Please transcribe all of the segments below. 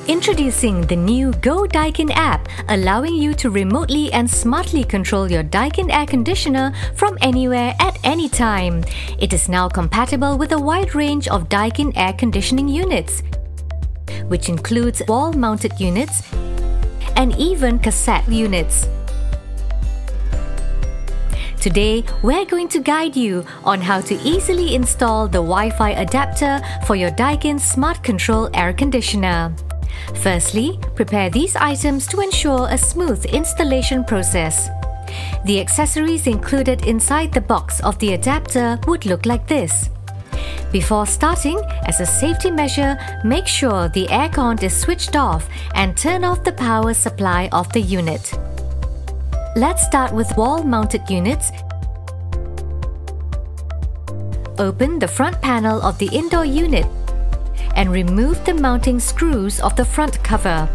Introducing the new GO DAIKIN app, allowing you to remotely and smartly control your Daikin air conditioner from anywhere at any time. It is now compatible with a wide range of Daikin air conditioning units, which includes wall-mounted units and even cassette units. Today, we're going to guide you on how to easily install the Wi-Fi adapter for your Daikin Smart Control air conditioner. Firstly, prepare these items to ensure a smooth installation process. The accessories included inside the box of the adapter would look like this. Before starting, as a safety measure, make sure the aircon is switched off and turn off the power supply of the unit. Let's start with wall-mounted units. Open the front panel of the indoor unit and remove the mounting screws of the front cover.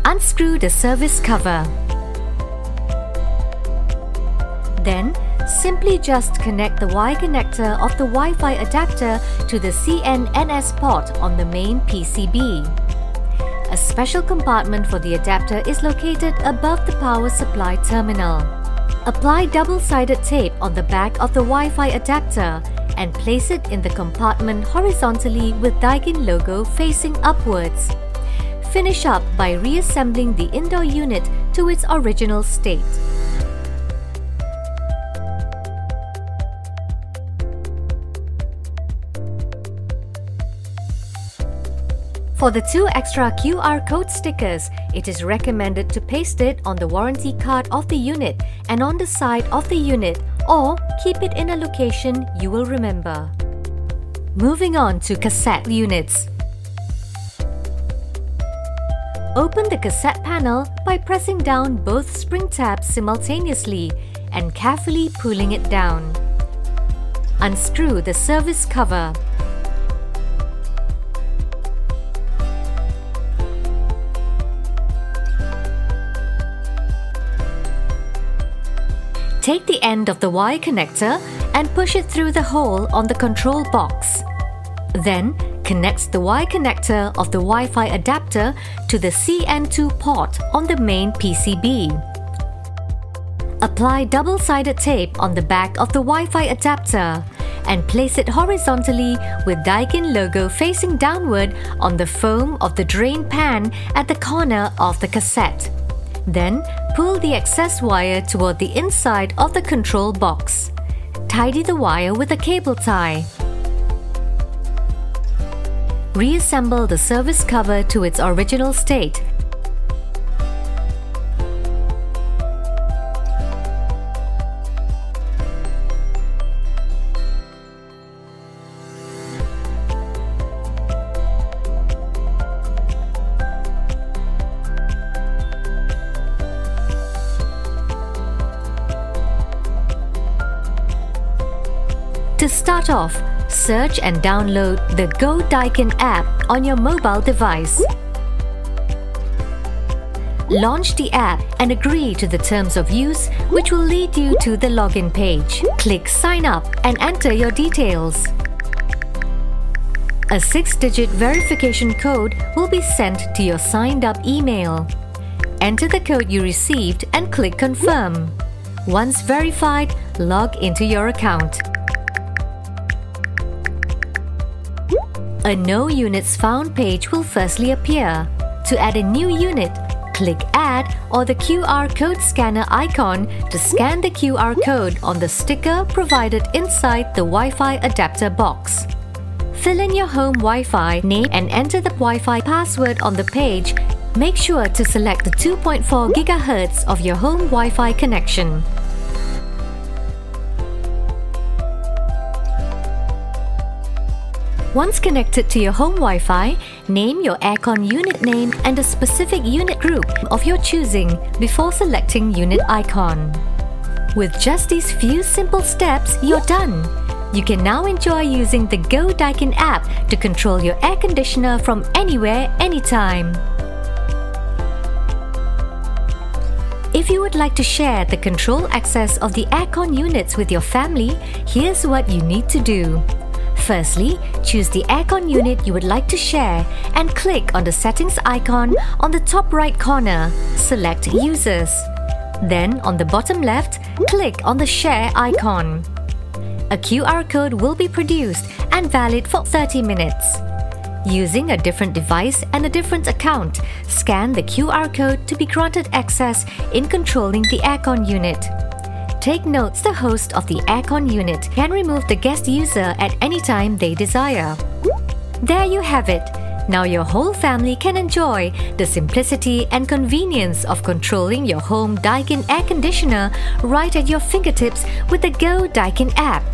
Unscrew the service cover. Then, simply just connect the Y connector of the Wi-Fi adapter to the CN/NS port on the main PCB. A special compartment for the adapter is located above the power supply terminal. Apply double-sided tape on the back of the Wi-Fi adapter and place it in the compartment horizontally with Daikin logo facing upwards. Finish up by reassembling the indoor unit to its original state. For the 2 extra QR code stickers, it is recommended to paste it on the warranty card of the unit and on the side of the unit, or keep it in a location you will remember. Moving on to cassette units. Open the cassette panel by pressing down both spring tabs simultaneously and carefully pulling it down. Unscrew the service cover. Take the end of the Y connector and push it through the hole on the control box. Then, connect the Y connector of the Wi-Fi adapter to the CN2 port on the main PCB. Apply double-sided tape on the back of the Wi-Fi adapter and place it horizontally with Daikin logo facing downward on the foam of the drain pan at the corner of the cassette. Then, pull the excess wire toward the inside of the control box. Tidy the wire with a cable tie. Reassemble the service cover to its original state. To start off, search and download the GO DAIKIN app on your mobile device. Launch the app and agree to the terms of use, which will lead you to the login page. Click Sign Up and enter your details. A 6-digit verification code will be sent to your signed-up email. Enter the code you received and click Confirm. Once verified, log into your account. A No Units Found page will firstly appear. To add a new unit, click Add or the QR code scanner icon to scan the QR code on the sticker provided inside the Wi-Fi adapter box. Fill in your home Wi-Fi name and enter the Wi-Fi password on the page. Make sure to select the 2.4 GHz of your home Wi-Fi connection. Once connected to your home Wi-Fi, name your aircon unit name and a specific unit group of your choosing before selecting unit icon. With just these few simple steps, you're done. You can now enjoy using the GO DAIKIN app to control your air conditioner from anywhere, anytime. If you would like to share the control access of the aircon units with your family, here's what you need to do. Firstly, choose the aircon unit you would like to share and click on the settings icon on the top right corner. Select Users. Then, on the bottom left, click on the Share icon. A QR code will be produced and valid for 30 minutes. Using a different device and a different account, scan the QR code to be granted access in controlling the aircon unit. Take note, the host of the aircon unit can remove the guest user at any time they desire. There you have it. Now your whole family can enjoy the simplicity and convenience of controlling your home Daikin air conditioner right at your fingertips with the Go Daikin app.